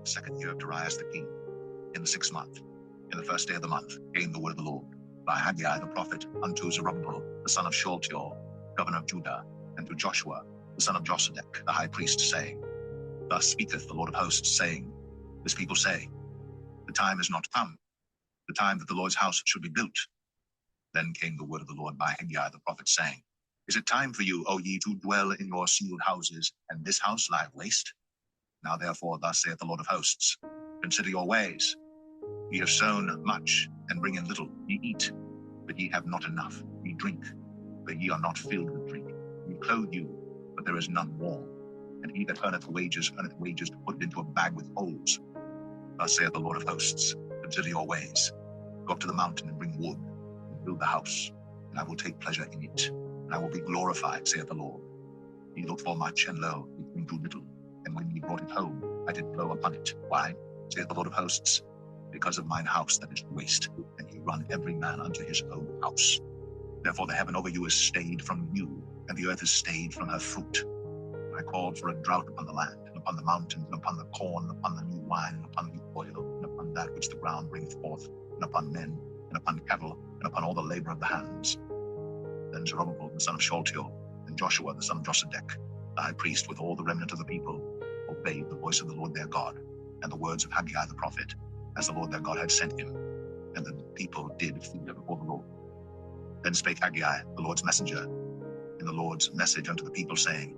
second year of Darius the king, in the 6th month, in the 1st day of the month, came the word of the Lord by Haggai the prophet unto Zerubbabel, the son of Shealtiel, governor of Judah, and to Joshua, the son of Josedech, the high priest, saying, Thus speaketh the Lord of hosts, saying, This people say, The time is not come, the time that the Lord's house should be built. Then came the word of the Lord by Haggai the prophet, saying, Is it time for you, O ye, to dwell in your sealed houses, and this house lie waste? Now therefore, thus saith the Lord of hosts, Consider your ways. Ye have sown much, and bring in little. Ye eat, but ye have not enough. Ye drink, but ye are not filled with drink. Ye clothe you, but there is none warm. And he that earneth wages to put it into a bag with holes. Thus saith the Lord of hosts, Consider your ways. Go up to the mountain and bring wood, and build the house, and I will take pleasure in it, and I will be glorified, saith the Lord. Ye looked for much, and lo, it came too little. And when ye brought it home, I did blow upon it. Why, saith the Lord of hosts? Because of mine house that is waste, and ye run every man unto his own house. Therefore the heaven over you is stayed from you, and the earth is stayed from her fruit. I called for a drought upon the land, and upon the mountains, and upon the corn, and upon the new wine, and upon the oil, and upon that which the ground bringeth forth, and upon men, and upon cattle, and upon all the labor of the hands. Then Zerubbabel the son of Shealtiel, and Joshua the son of Josedech, the high priest, with all the remnant of the people, obeyed the voice of the Lord their God, and the words of Haggai the prophet, as the Lord their God had sent him. And the people did fear before the Lord. Then spake Haggai, the Lord's messenger, in the Lord's message unto the people, saying,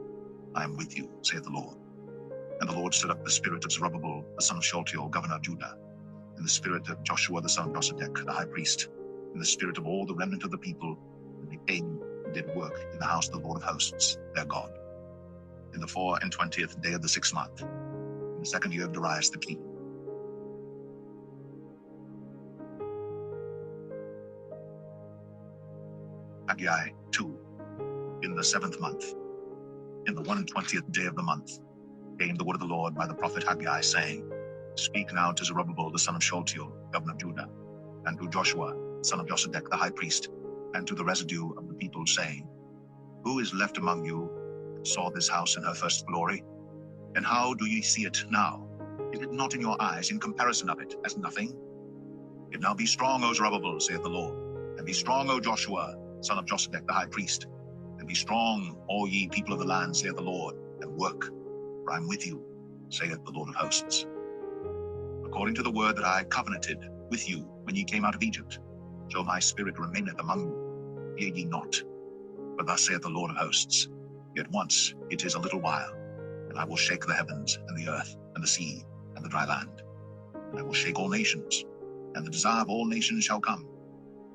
I am with you, saith the Lord. And the Lord stood up the spirit of Zerubbabel, the son of Shealtiel, governor of Judah, and the spirit of Joshua, the son of Josedech, the high priest, and the spirit of all the remnant of the people, and they came and did work in the house of the Lord of hosts, their God. In the 24th day of the 6th month, in the 2nd year of Darius the king. Haggai 2, in the 7th month, in the 21st day of the month, came the word of the Lord by the prophet Haggai, saying, Speak now to Zerubbabel the son of Shealtiel, governor of Judah, and to Joshua, son of Josedech, the high priest, and to the residue of the people, saying, Who is left among you that saw this house in her first glory? And how do ye see it now? Is it not in your eyes, in comparison of it, as nothing? Yet now be strong, O Zerubbabel, saith the Lord, and be strong, O Joshua, son of Josedech, the high priest, and be strong, all ye people of the land, saith the Lord, and work, for I am with you, saith the Lord of hosts. According to the word that I covenanted with you when ye came out of Egypt, so my spirit remaineth among you. Fear ye not, for thus saith the Lord of hosts, Yet once it is a little while, and I will shake the heavens, and the earth, and the sea, and the dry land. And I will shake all nations, and the desire of all nations shall come,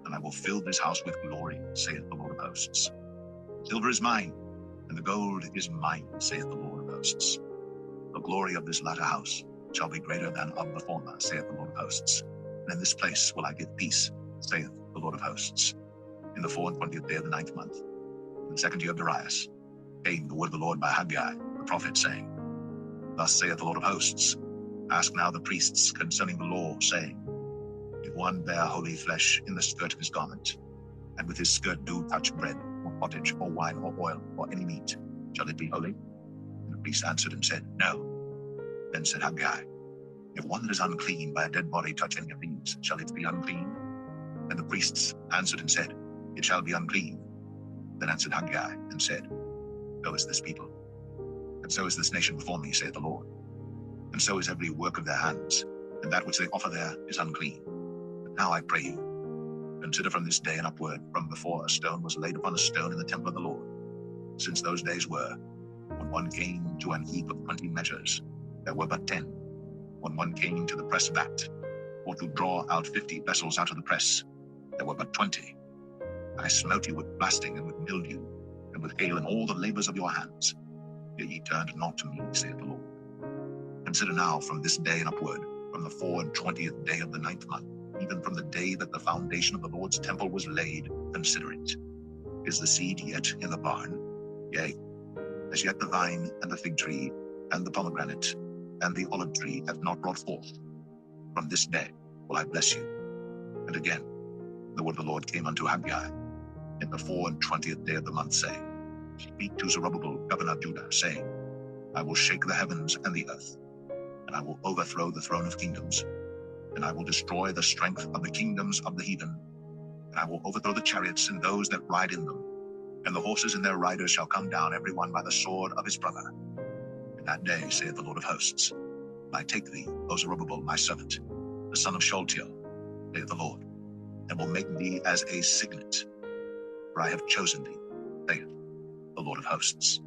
and I will fill this house with glory, saith the Lord of hosts. The silver is mine, and the gold is mine, saith the Lord of hosts. The glory of this latter house shall be greater than of the former, saith the Lord of hosts. And in this place will I give peace, saith the Lord of hosts. In the 24th day of the 9th month, in the 2nd year of Darius, came the word of the Lord by Haggai, the prophet, saying, Thus saith the Lord of hosts, Ask now the priests concerning the law, saying, If one bear holy flesh in the skirt of his garment, and with his skirt do touch bread, or pottage, or wine, or oil, or any meat, shall it be holy? And the priest answered and said, No. Then said Haggai, If one that is unclean by a dead body touch any of these, shall it be unclean? And the priests answered and said, It shall be unclean. Then answered Haggai and said, So is this people, and so is this nation before me, saith the Lord. And so is every work of their hands, and that which they offer there is unclean. But now I pray you, consider from this day and upward, from before a stone was laid upon a stone in the temple of the Lord, since those days were, when one came to an heap of 20 measures, there were but 10. When one came to the press vat, or to draw out 50 vessels out of the press, there were but 20. I smote you with blasting and with mildew, and with hail in all the labors of your hands. Yet ye turned not to me, saith the Lord. Consider now from this day and upward, from the 24th day of the 9th month, even from the day that the foundation of the Lord's temple was laid, consider it. Is the seed yet in the barn? Yea, as yet the vine and the fig tree and the pomegranate and the olive tree have not brought forth. From this day will I bless you. And again, the word of the Lord came unto Haggai in the 24th day of the month, saying, Speak to Zerubbabel, governor of Judah, saying, I will shake the heavens and the earth, and I will overthrow the throne of kingdoms, and I will destroy the strength of the kingdoms of the heathen, and I will overthrow the chariots and those that ride in them, and the horses and their riders shall come down, every one by the sword of his brother. In that day, saith the Lord of hosts, will I take thee, O Zerubbabel, my servant, the son of Shealtiel, saith the Lord, and will make thee as a signet, for I have chosen thee, saith the Lord of hosts.